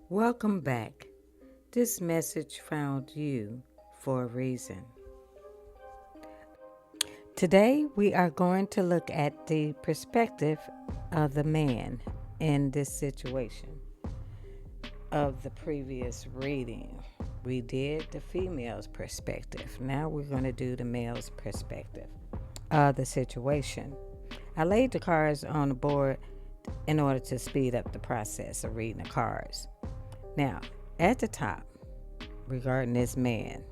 Welcome back. This message found you for a reason. Today, we are going to look at the perspective of the man in this situation. Of the previous reading, we did the female's perspective. Now we're going to do the male's perspective of the situation. I laid the cards on the board in order to speed up the process of reading the cards. Now, at the top, regarding this man,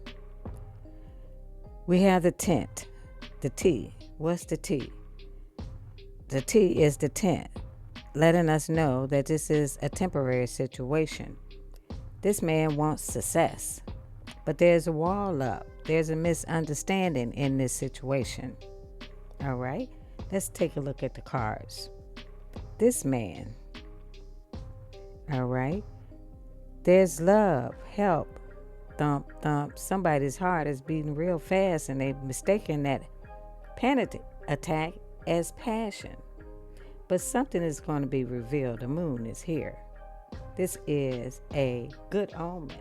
we have the tent, the T. What's the T? The T is the tent, letting us know that this is a temporary situation. This man wants success, but there's a wall up. There's a misunderstanding in this situation. All right, let's take a look at the cards. This man, all right, there's love, help, thump, thump. Somebody's heart is beating real fast and they've mistaken that panic attack as passion. But something is going to be revealed. The moon is here. This is a good omen,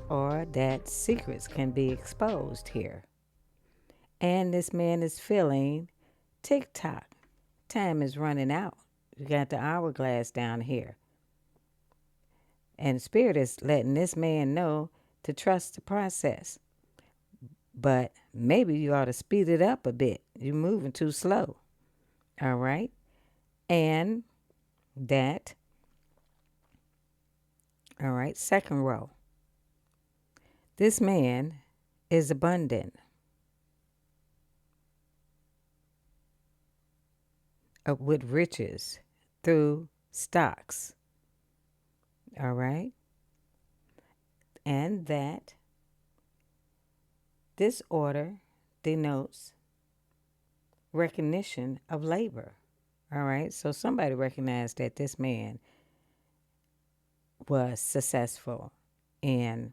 or that secrets can be exposed here. And this man is feeling tick tock. Time is running out. You got the hourglass down here. And Spirit is letting this man know to trust the process. But maybe you ought to speed it up a bit. You're moving too slow. All right? And that, all right, second row. This man is abundant with riches through stocks. All right? And that this order denotes recognition of labor. All right? So somebody recognized that this man was successful in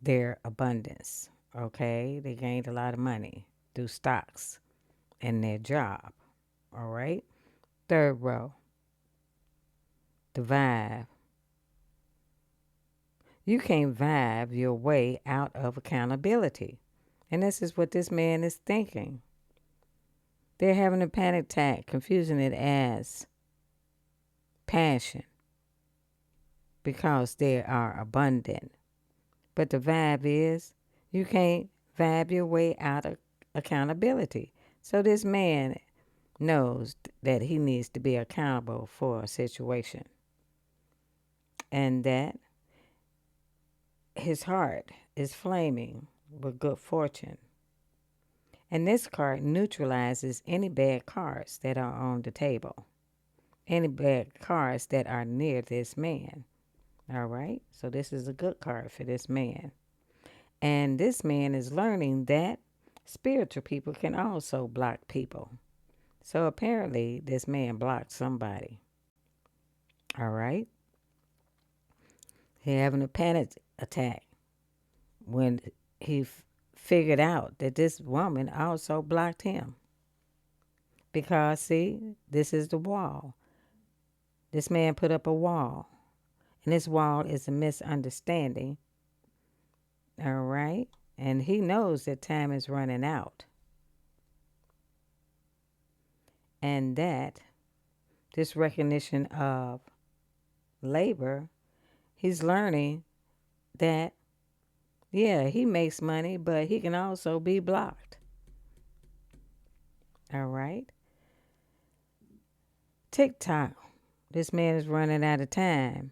their abundance. Okay? They gained a lot of money through stocks and their job. All right? Third row. The vibe. You can't vibe your way out of accountability. And this is what this man is thinking. They're having a panic attack, confusing it as passion because they are abundant. But the vibe is you can't vibe your way out of accountability. So this man knows that he needs to be accountable for a situation. And that his heart is flaming with good fortune. And this card neutralizes any bad cards that are on the table, any bad cards that are near this man. All right? So this is a good card for this man. And this man is learning that spiritual people can also block people. So apparently this man blocked somebody. All right? He having a panic attack when he figured out that this woman also blocked him. Because, see, this is the wall. This man put up a wall. And this wall is a misunderstanding. All right? And he knows that time is running out. And that this recognition of labor, he's learning that, yeah, he makes money, but he can also be blocked. All right? TikTok. This man is running out of time.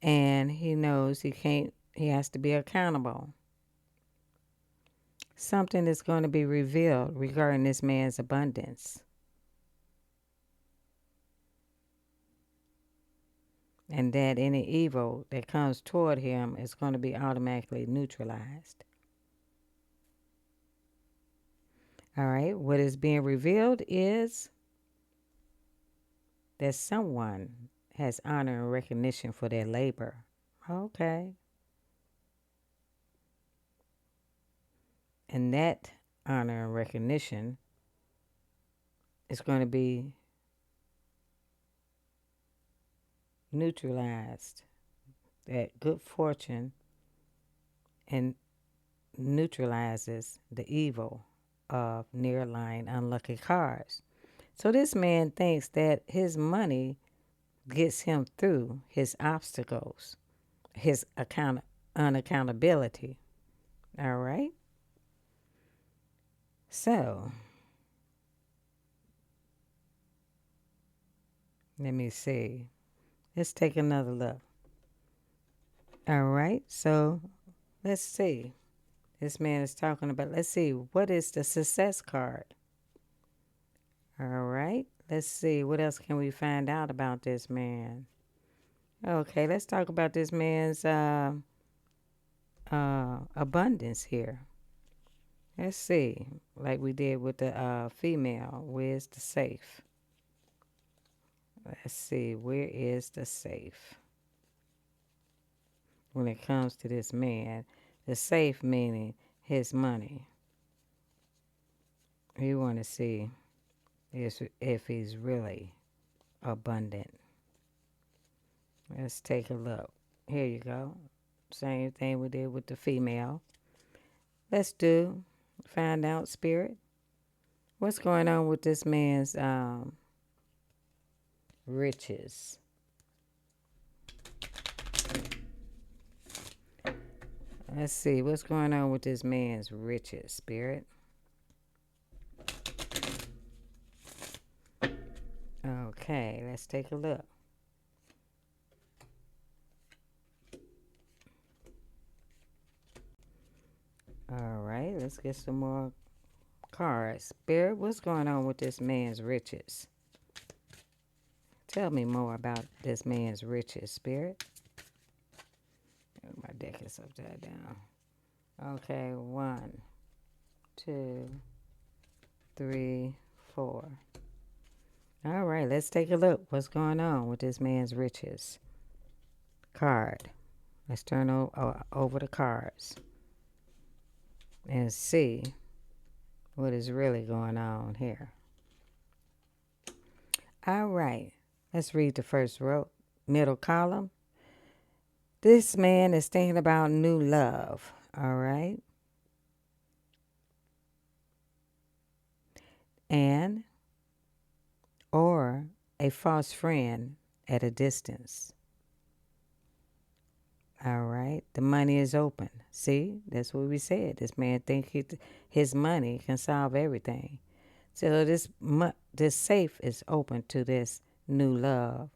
And he knows he has to be accountable. Something is going to be revealed regarding this man's abundance. And that any evil that comes toward him is going to be automatically neutralized. All right, what is being revealed is that someone has honor and recognition for their labor. Okay. And that honor and recognition is going to be neutralized that good fortune and neutralizes the evil of near-lying unlucky cards. So this man thinks that his money gets him through his obstacles, his unaccountability. All right? So, let me see. Let's take another look. All right? So, let's see. This man is talking about, let's see, what is the success card? All right? Let's see, what else can we find out about this man? Okay, let's talk about this man's abundance here. Let's see, like we did with the female, where's the safe? Let's see, where is the safe? When it comes to this man, the safe meaning his money. We want to see if he's really abundant. Let's take a look. Here you go. Same thing we did with the female. Let's find out, spirit. What's going on with this man's riches? Let's see what's going on with this man's riches, spirit. Okay, let's take a look. All right, let's get some more cards. Spirit, what's going on with this man's riches? Tell me more about this man's riches, Spirit. My deck is upside down. Okay, 1, 2, 3, 4. All right, let's take a look. What's going on with this man's riches? Card. Let's turn over the cards and see what is really going on here. All right, let's read the first row, middle column. This man is thinking about new love, all right? And or a false friend at a distance. All right, the money is open. See, that's what we said. This man thinks his money can solve everything. So this safe is open to this new love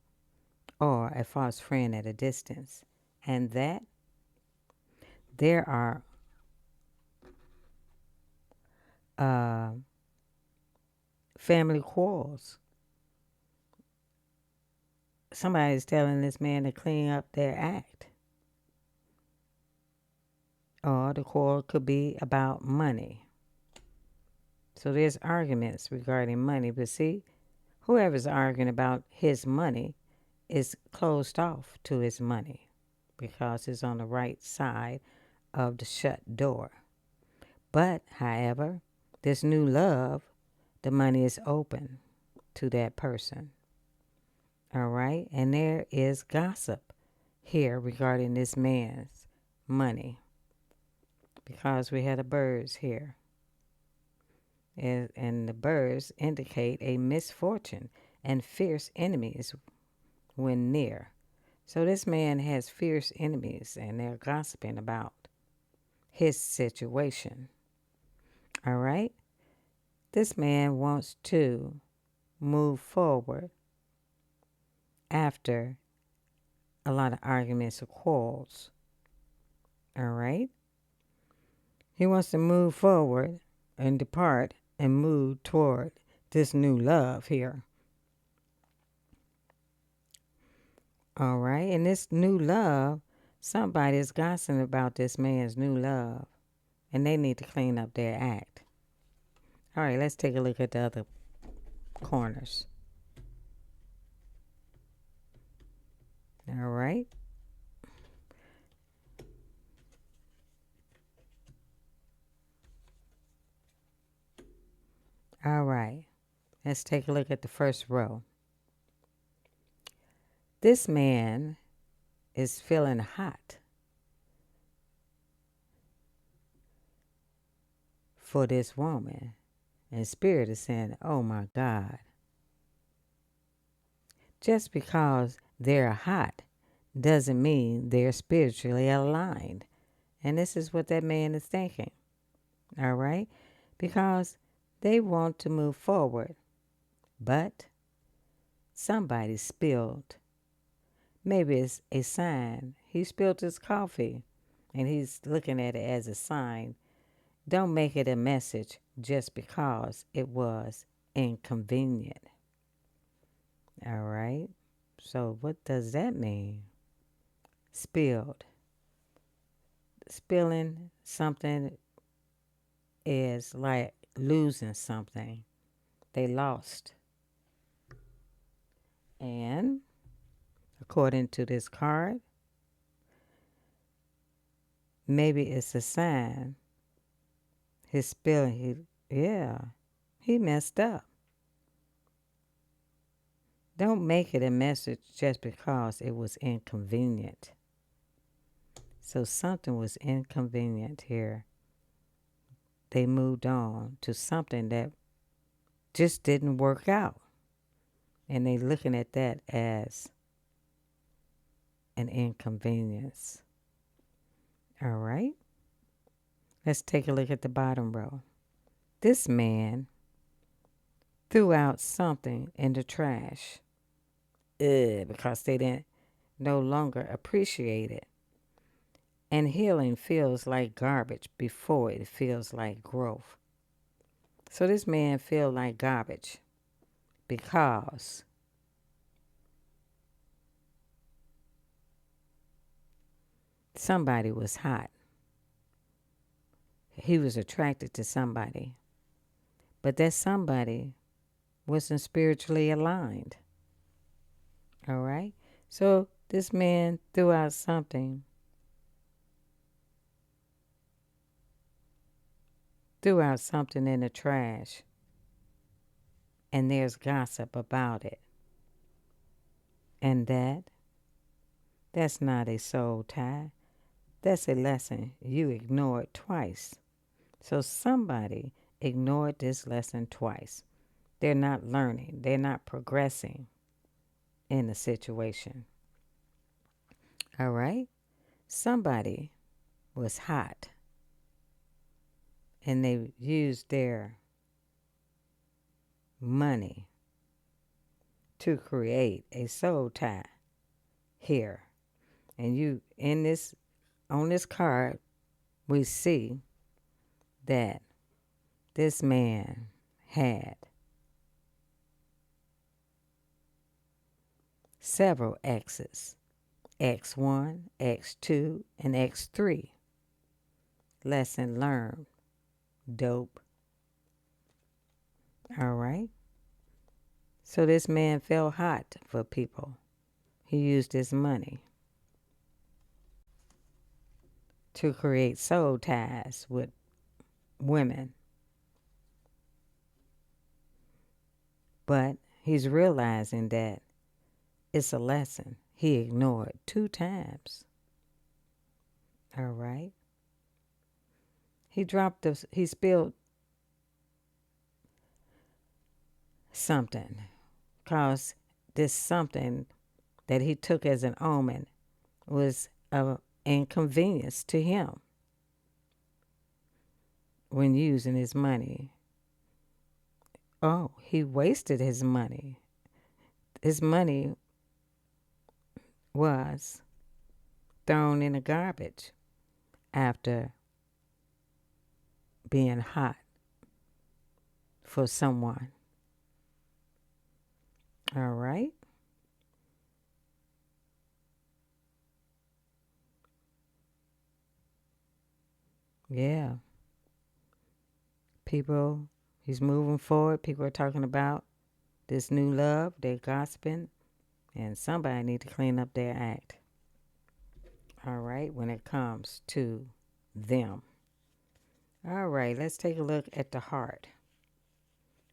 or a false friend at a distance. And that there are family quarrels. Somebody's telling this man to clean up their act. Or the quarrel could be about money. So there's arguments regarding money. But see, whoever's arguing about his money is closed off to his money because it's on the right side of the shut door. But, however, this new love, the money is open to that person. All right? And there is gossip here regarding this man's money because we had the birds here. And the birds indicate a misfortune and fierce enemies when near. So this man has fierce enemies and they're gossiping about his situation. All right? This man wants to move forward after a lot of arguments or quarrels. All right? He wants to move forward and depart and move toward this new love here. All right? And this new love, somebody is gossiping about this man's new love. And they need to clean up their act. All right, let's take a look at the other corners. All right. All right. Let's take a look at the first row. This man is feeling hot for this woman. And spirit is saying, oh my God, just because they're hot doesn't mean they're spiritually aligned. And this is what that man is thinking. All right? Because they want to move forward, but somebody spilled. Maybe it's a sign. He spilled his coffee and he's looking at it as a sign. Don't make it a message just because it was inconvenient. All right? So, what does that mean? Spilled. Spilling something is like losing something. They lost. And according to this card, maybe it's a sign. His spilling, he messed up. Don't make it a message just because it was inconvenient. So something was inconvenient here. They moved on to something that just didn't work out. And they looking at that as an inconvenience. All right. Let's take a look at the bottom row. This man threw out something in the trash because they didn't no longer appreciate it. And healing feels like garbage before it feels like growth. So this man feel like garbage because somebody was hot. He was attracted to somebody. But that somebody wasn't spiritually aligned. All right? So this man threw out something. Threw out something in the trash. And there's gossip about it. And that's not a soul tie. That's a lesson you ignored twice. So somebody ignored this lesson twice. They're not learning. They're not progressing in the situation. All right? Somebody was hot and they used their money to create a soul tie here. And you on this card we see that this man had several exes. X1, X2, and X3. Lesson learned. Dope. All right. So this man felt hot for people. He used his money to create soul ties with women. But he's realizing that it's a lesson he ignored 2 times. All right. He spilled something, because this something that he took as an omen was an inconvenience to him when using his money. Oh, he wasted his money. His money was thrown in the garbage after being hot for someone. All right. Yeah. People, he's moving forward. People are talking about this new love. They're gossiping. And somebody need to clean up their act. All right. When it comes to them. All right. Let's take a look at the heart.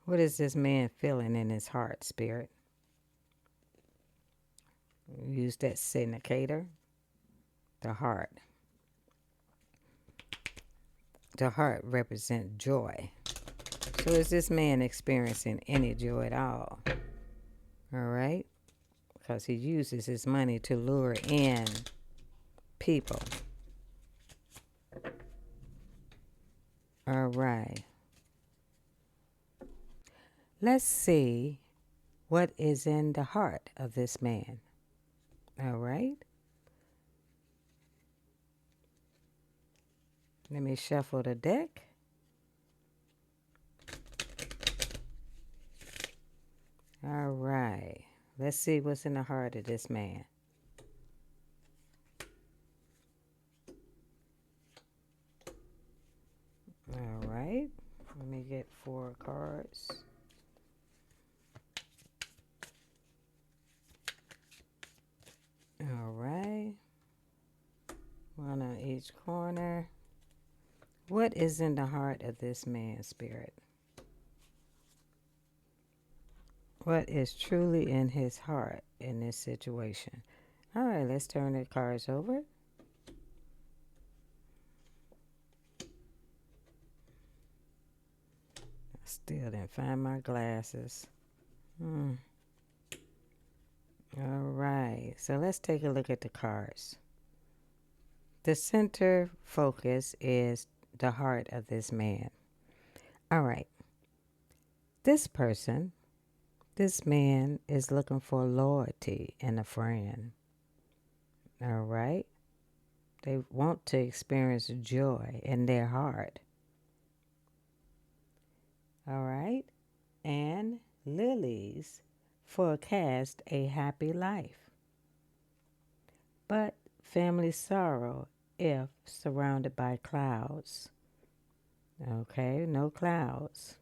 What is this man feeling in his heart, Spirit? Use that significator, the heart. The heart represents joy. So is this man experiencing any joy at all? All right? Because he uses his money to lure in people. All right. Let's see what is in the heart of this man. All right? Let me shuffle the deck. All right. Let's see what's in the heart of this man. All right. Let me get 4 cards. All right. 1 on each corner. What is in the heart of this man's spirit? What is truly in his heart in this situation? All right, let's turn the cards over. I still didn't find my glasses. All right, so let's take a look at the cards. The center focus is the heart of this man. All right, this man is looking for loyalty and a friend. All right, they want to experience joy in their heart. All right, and lilies forecast a happy life, but family sorrow if surrounded by clouds. Okay, no clouds.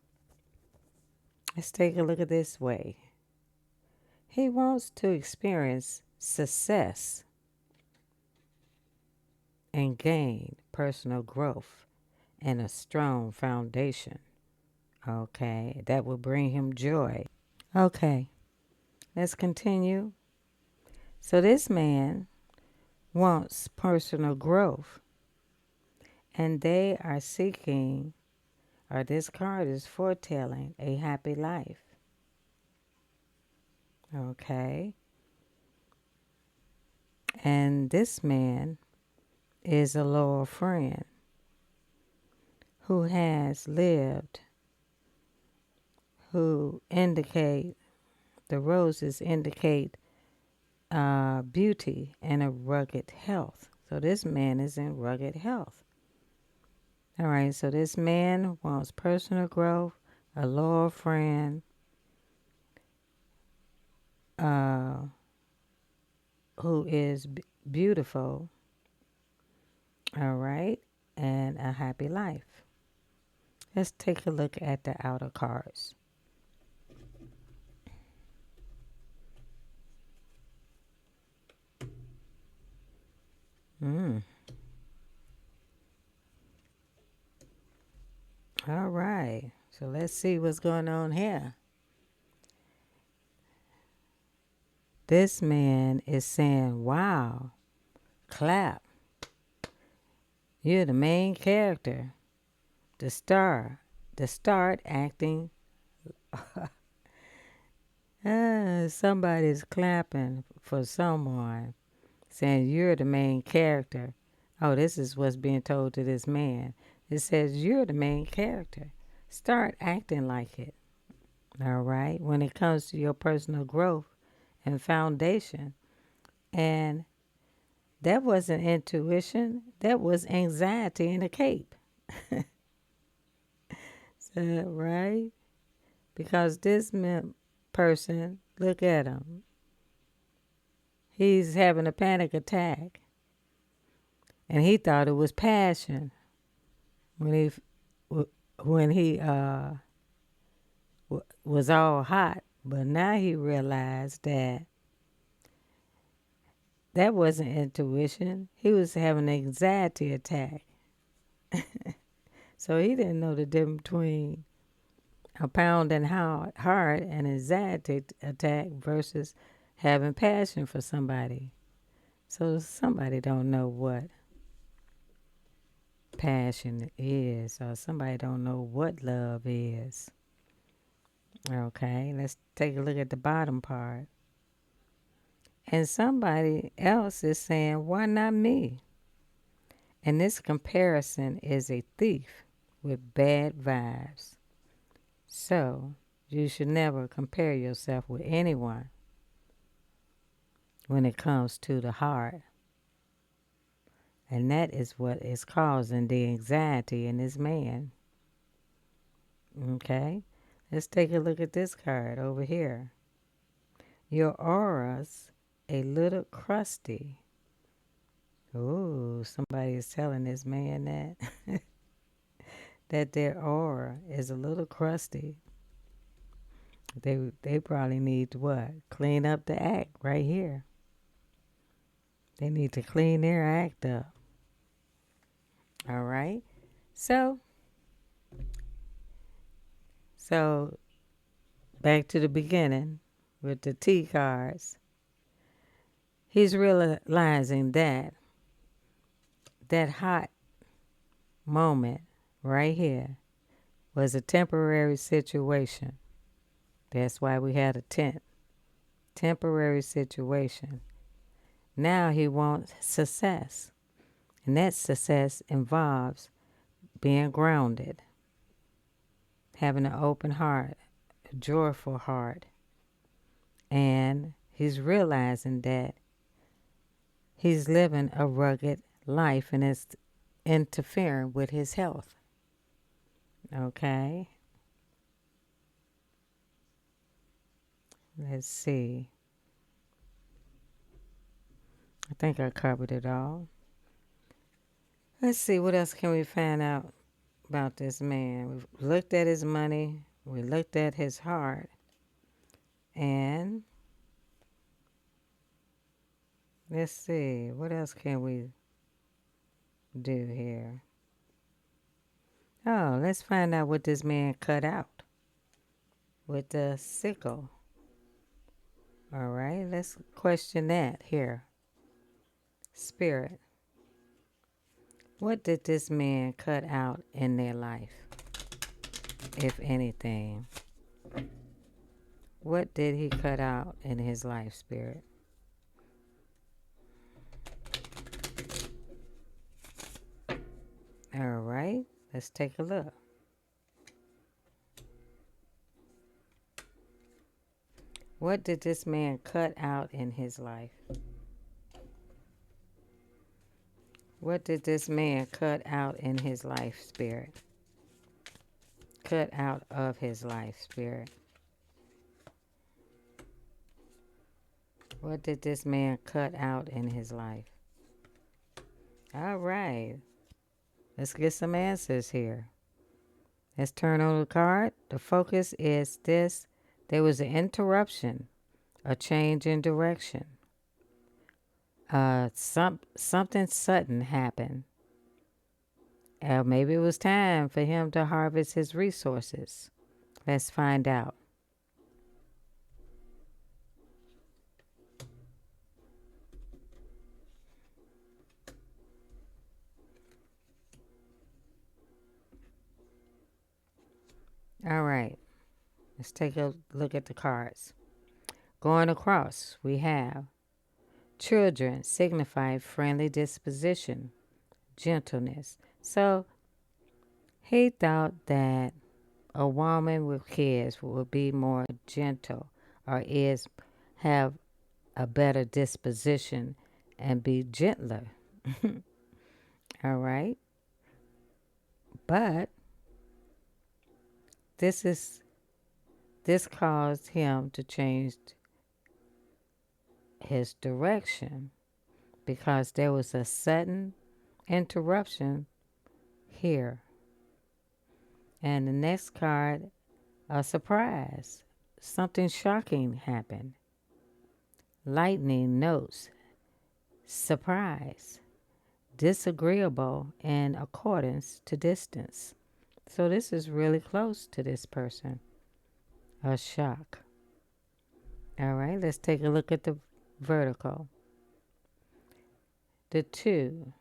Let's take a look at this way. He wants to experience success and gain personal growth and a strong foundation. Okay, that will bring him joy. Okay, let's continue. So this man wants personal growth, and they are seeking, or this card is foretelling, a happy life. Okay. And this man is a loyal friend who has lived, who indicate, the roses indicate beauty and a rugged health. So this man is in rugged health. All right, so this man wants personal growth, a loyal friend, who is beautiful, all right, and a happy life. Let's take a look at the outer cards. All right, so let's see what's going on here. This man is saying, wow, clap. You're the main character, the star, the start acting. Somebody's clapping for someone, saying you're the main character. Oh, this is what's being told to this man. It says you're the main character. Start acting like it. All right. When it comes to your personal growth and foundation. And that wasn't intuition. That was anxiety in a cape. So, right? Because this person, look at him. He's having a panic attack. And he thought it was passion when he was all hot. But now he realized that that wasn't intuition. He was having an anxiety attack. So he didn't know the difference between a pounding heart and anxiety attack versus having passion for somebody. So somebody don't know what passion is, or somebody don't know what love is. Okay, let's take a look at the bottom part. And somebody else is saying, why not me? And this comparison is a thief with bad vibes. So you should never compare yourself with anyone when it comes to the heart. And that is what is causing the anxiety in this man. Okay? Let's take a look at this card over here. Your aura's a little crusty. Ooh, somebody is telling this man that that their aura is a little crusty. They probably need to what? Clean up the act right here. They need to clean their act up. All right? So back to the beginning with the T cards. He's realizing that hot moment right here was a temporary situation. That's why we had a tent. Temporary situation. Now he wants success. And that success involves being grounded, having an open heart, a joyful heart. And he's realizing that he's living a rugged life and it's interfering with his health. Okay? Let's see. I think I covered it all. Let's see, what else can we find out about this man? We've looked at his money. We looked at his heart. And let's see, what else can we do here? Oh, let's find out what this man cut out with the sickle. All right, let's question that here. Spirit. What did this man cut out in their life, if anything? What did he cut out in his life, Spirit? All right, let's take a look. What did this man cut out in his life? What did this man cut out in his life, Spirit? Cut out of his life, Spirit. What did this man cut out in his life? All right. Let's get some answers here. Let's turn on the card. The focus is this. There was an interruption, a change in direction. Something sudden happened. Maybe it was time for him to harvest his resources. Let's find out. All right. Let's take a look at the cards. Going across, we have children signify friendly disposition, gentleness. So he thought that a woman with kids would be more gentle or have a better disposition and be gentler. All right. But this caused him to change his direction because there was a sudden interruption here. And the next card, a surprise. Something shocking happened. Lightning notes, surprise, disagreeable in accordance to distance. So this is really close to this person. A shock. All right, let's take a look at the vertical. The 2.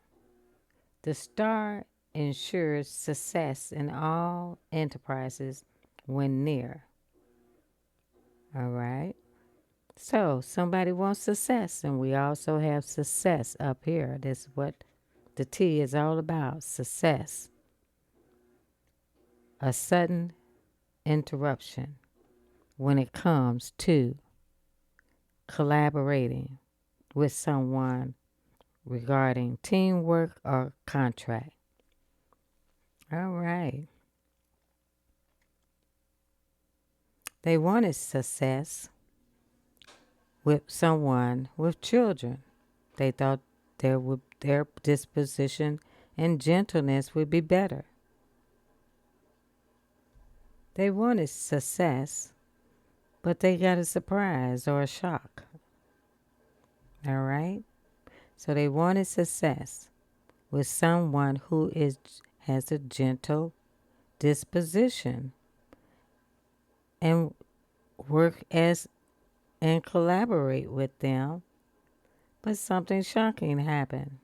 The star ensures success in all enterprises when near. All right. So somebody wants success, and we also have success up here. That's what the T is all about, success. A sudden interruption when it comes to collaborating with someone regarding teamwork or contract. All right. They wanted success with someone with children. They thought their disposition and gentleness would be better. They wanted success, but they got a surprise or a shock. All right? So they wanted success with someone who has a gentle disposition and work as and collaborate with them, but something shocking happened.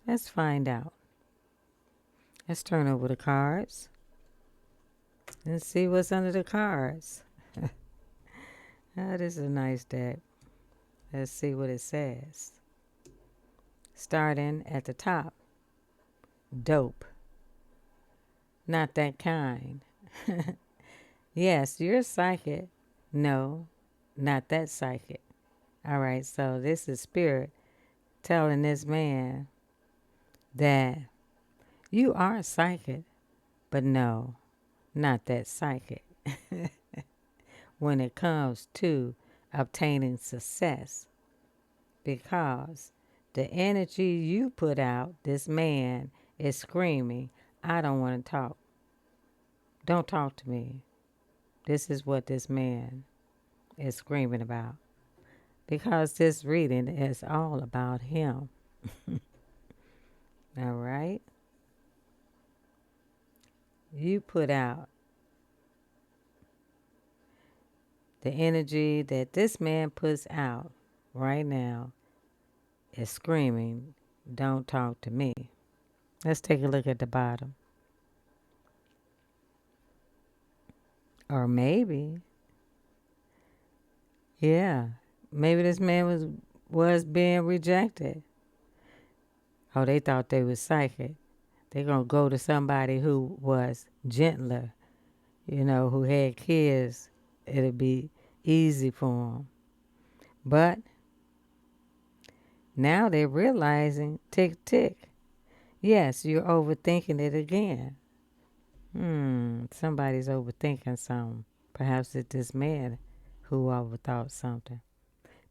Let's find out. Let's turn over the cards and see what's under the cards. This is a nice deck. Let's see what it says. Starting at the top. Dope. Not that kind. Yes, you're psychic. No, not that psychic. All right, so this is spirit telling this man that you are psychic, but no, not that psychic. When it comes to obtaining success, because the energy you put out, this man is screaming, I don't want to talk. Don't talk to me. This is what this man is screaming about. Because this reading is all about him. All right? You put out the energy that this man puts out right now is screaming, don't talk to me. Let's take a look at the bottom. Or maybe, yeah, maybe this man was being rejected. Oh, they thought they was psychic. They're going to go to somebody who was gentler, who had kids. It'll be easy for them. But now they're realizing, tick, tick. Yes, you're overthinking it again. Somebody's overthinking something. Perhaps it's this man who overthought something.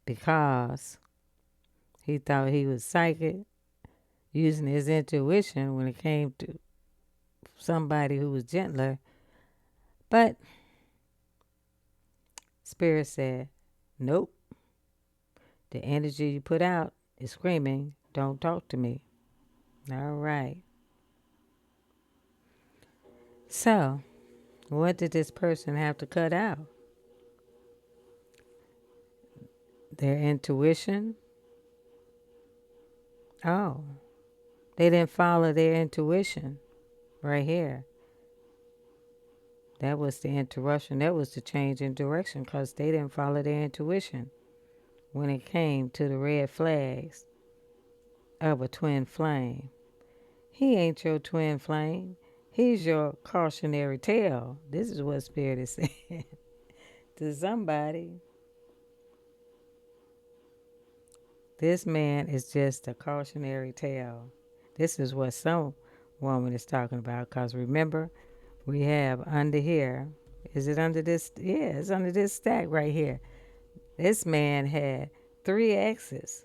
Because he thought he was psychic, using his intuition when it came to somebody who was gentler. But Spirit said, nope. The energy you put out is screaming, don't talk to me. All right. So, what did this person have to cut out? Their intuition. Oh, they didn't follow their intuition right here. That was the interruption. That was the change in direction because they didn't follow their intuition when it came to the red flags of a twin flame. He ain't your twin flame. He's your cautionary tale. This is what Spirit is saying to somebody. This man is just a cautionary tale. This is what some woman is talking about. Because remember, we have under here. Is it under this? Yeah, it's under this stack right here. This man had 3 exes.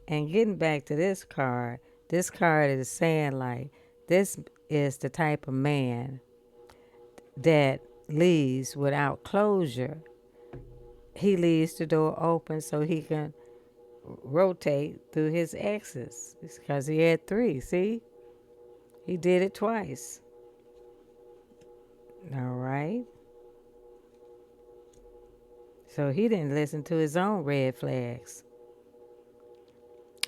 And getting back to this card is saying like, this is the type of man that leaves without closure. He leaves the door open so he can rotate through his exes. It's because he had 3. See? He did it twice. All right. So he didn't listen to his own red flags.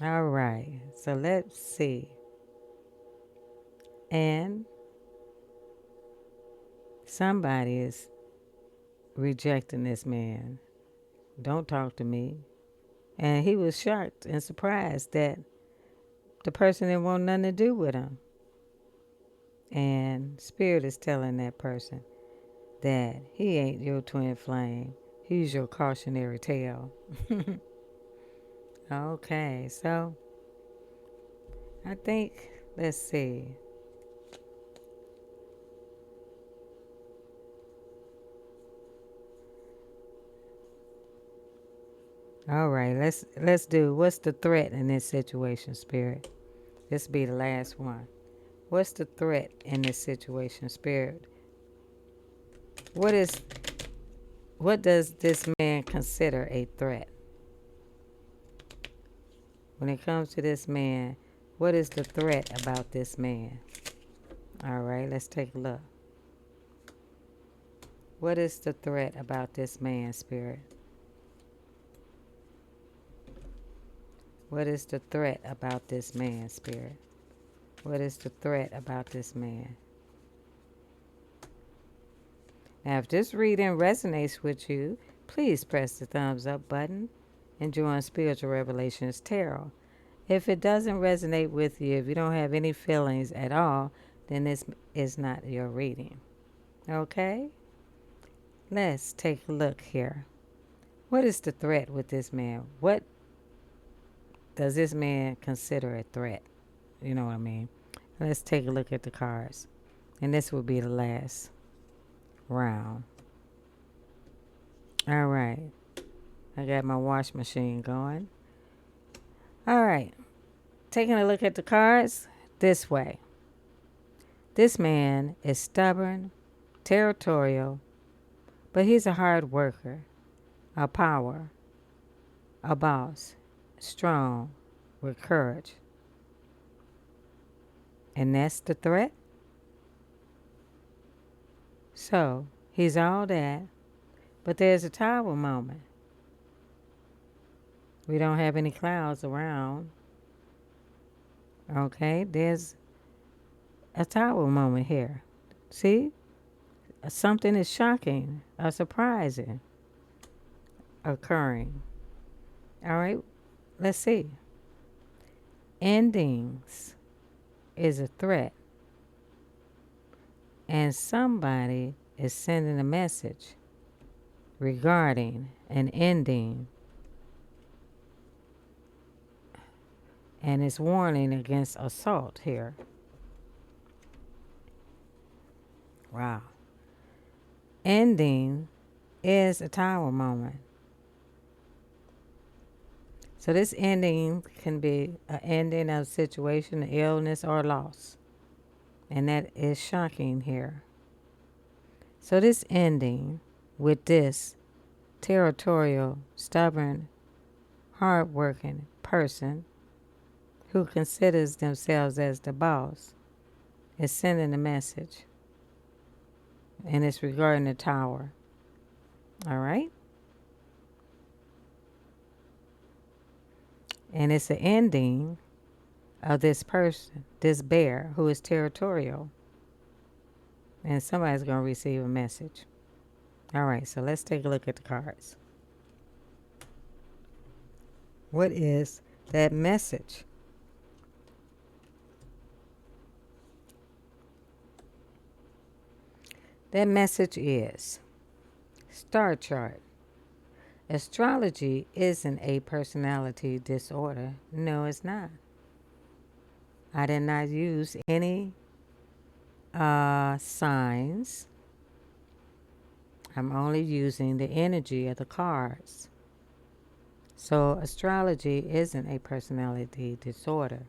All right. So let's see. And somebody is rejecting this man. Don't talk to me. And he was shocked and surprised that the person didn't want nothing to do with him. And Spirit is telling that person that he ain't your twin flame. He's your cautionary tale. Okay, so I think, let's see. All right, let's do what's the threat in this situation, Spirit? This be the last one. What's the threat in this situation, Spirit? What does this man consider a threat? When it comes to this man, what is the threat about this man? All right, let's take a look. What is the threat about this man, Spirit? What is the threat about this man, Spirit? What is the threat about this man? Now, if this reading resonates with you, please press the thumbs up button and join Spiritual Revelations Tarot. If it doesn't resonate with you, if you don't have any feelings at all, then this is not your reading. Okay? Let's take a look here. What is the threat with this man? What does this man consider a threat? You know what I mean? Let's take a look at the cards. And this will be the last round. All right. I got my wash machine going. All right. Taking a look at the cards this way. This man is stubborn, territorial, but he's a hard worker, a power, a boss, strong, with courage. And that's the threat? So, he's all that, but there's a tower moment. We don't have any clouds around. Okay, there's a tower moment here. See? Something is shocking or surprising occurring. All right, let's see. Endings is a threat. And somebody is sending a message regarding an ending. And it's warning against assault here. Wow. Ending is a tower moment. So this ending can be an ending of a situation, illness, or loss. And that is shocking here. So this ending with this territorial, stubborn, hardworking person who considers themselves as the boss is sending a message. And it's regarding the tower. All right? And it's an ending of this person, this bear who is territorial. And somebody's going to receive a message. All right, so let's take a look at the cards. What is that message? That message is star chart. Astrology isn't a personality disorder. No, it's not. I did not use any signs. I'm only using the energy of the cards. So astrology isn't a personality disorder.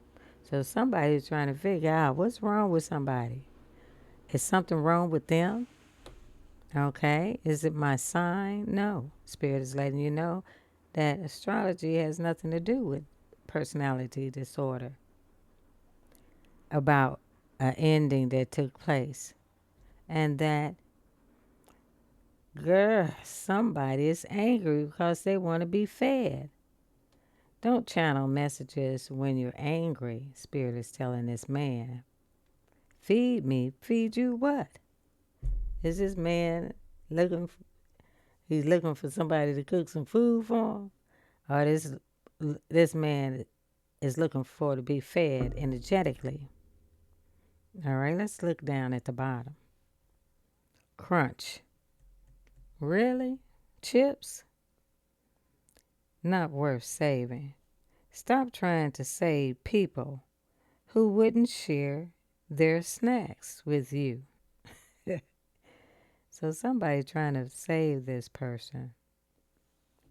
So somebody's trying to figure out what's wrong with somebody. Is something wrong with them? Okay. Is it my sign? No. Spirit is letting you know that astrology has nothing to do with personality disorder. About an ending that took place. And that Girl, somebody is angry because they want to be fed. Don't channel messages when you're angry, Spirit is telling this man. Feed me. Feed you what? Is this man looking for, he's looking for somebody to cook some food for him? Or this man is looking for to be fed energetically? All right, let's look down at the bottom. Crunch. Really? Chips? Not worth saving. Stop trying to save people who wouldn't share their snacks with you. So somebody trying to save this person,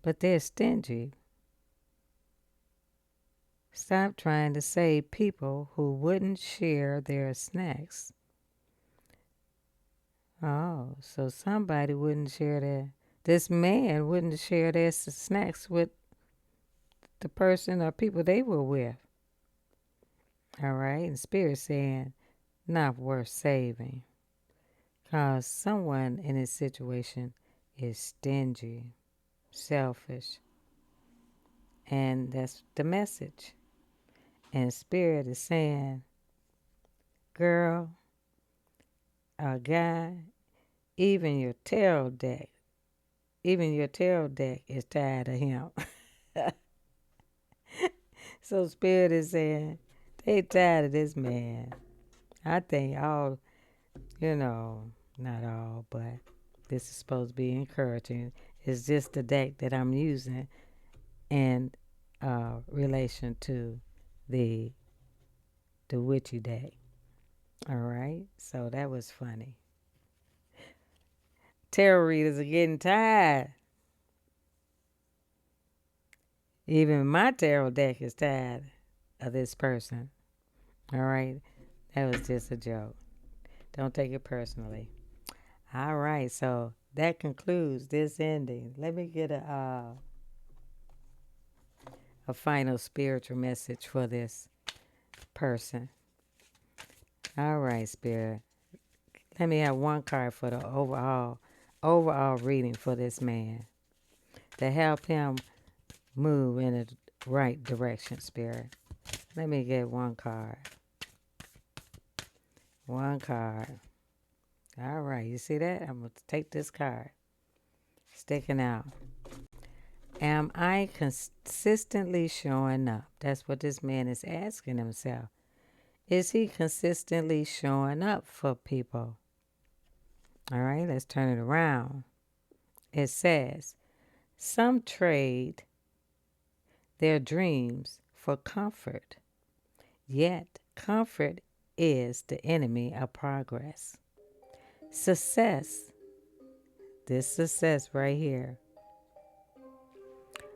but they're stingy. Stop trying to save people who wouldn't share their snacks. Oh, so somebody wouldn't share this man wouldn't share their snacks with the person or people they were with. All right, and Spirit saying, not worth saving. Because someone in this situation is stingy, selfish. And that's the message. And Spirit is saying, girl, a guy, even your tail deck is tired of him. So Spirit is saying, they tired of this man. I think not all, but this is supposed to be encouraging. It's just the deck that I'm using in relation to the witchy deck. All right, so that was funny. Tarot readers are getting tired. Even my tarot deck is tired of this person. All right, that was just a joke. Don't take it personally. All right, so that concludes this ending. Let me get a final spiritual message for this person. All right, Spirit. Let me have one card for the overall reading for this man to help him move in the right direction, Spirit. Let me get one card. One card. All right, you see that? I'm going to take this card. Sticking out. Am I consistently showing up? That's what this man is asking himself. Is he consistently showing up for people? All right, let's turn it around. It says, some trade their dreams for comfort, yet comfort is the enemy of progress. Success, this success right here,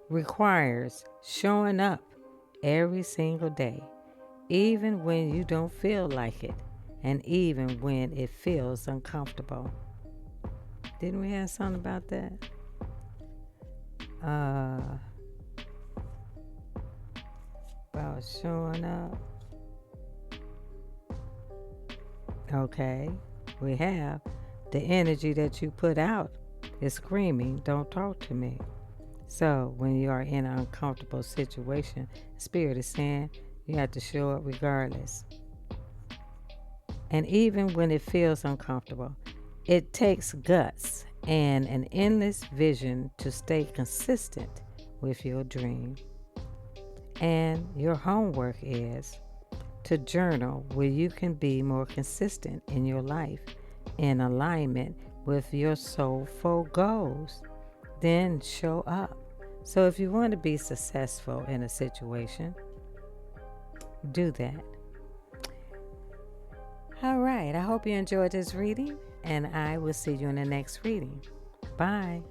requires showing up every single day, even when you don't feel like it, and even when it feels uncomfortable. Didn't we have something about that? About showing up. Okay, we have the energy that you put out is screaming, don't talk to me. So when you are in an uncomfortable situation, Spirit is saying you have to show up regardless. And even when it feels uncomfortable, it takes guts and an endless vision to stay consistent with your dream. And your homework is to journal where you can be more consistent in your life in alignment with your soulful goals. Then show up. So if you want to be successful in a situation, do that. All right. I hope you enjoyed this reading, and I will see you in the next reading. Bye.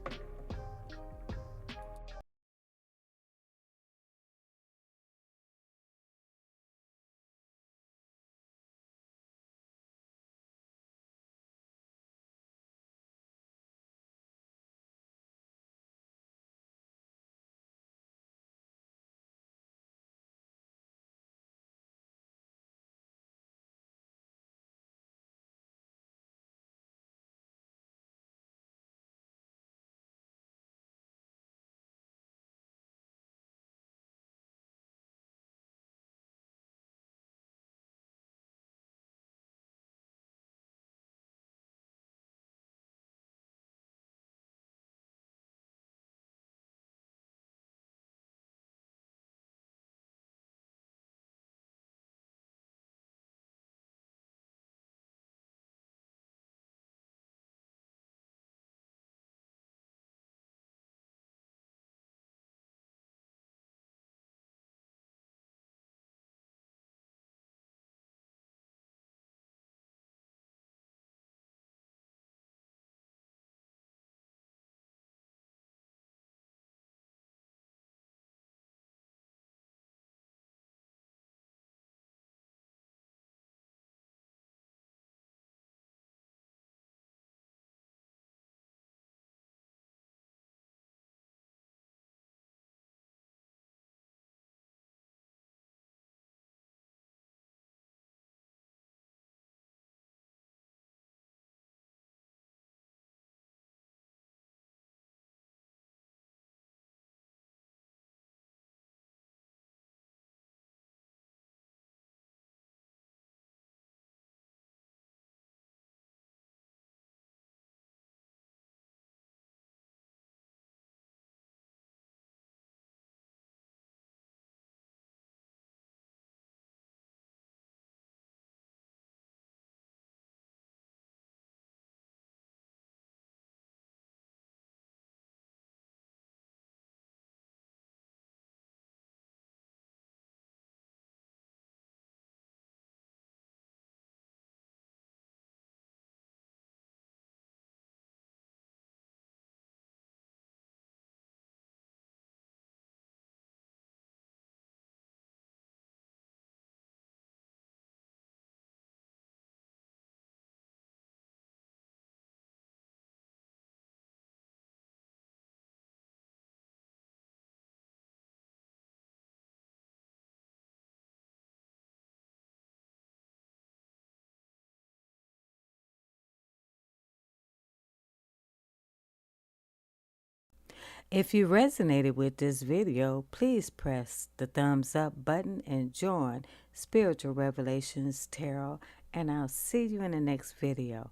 If you resonated with this video, please press the thumbs up button and join Spiritual Revelations Tarot. And I'll see you in the next video.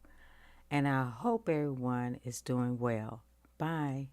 And I hope everyone is doing well. Bye.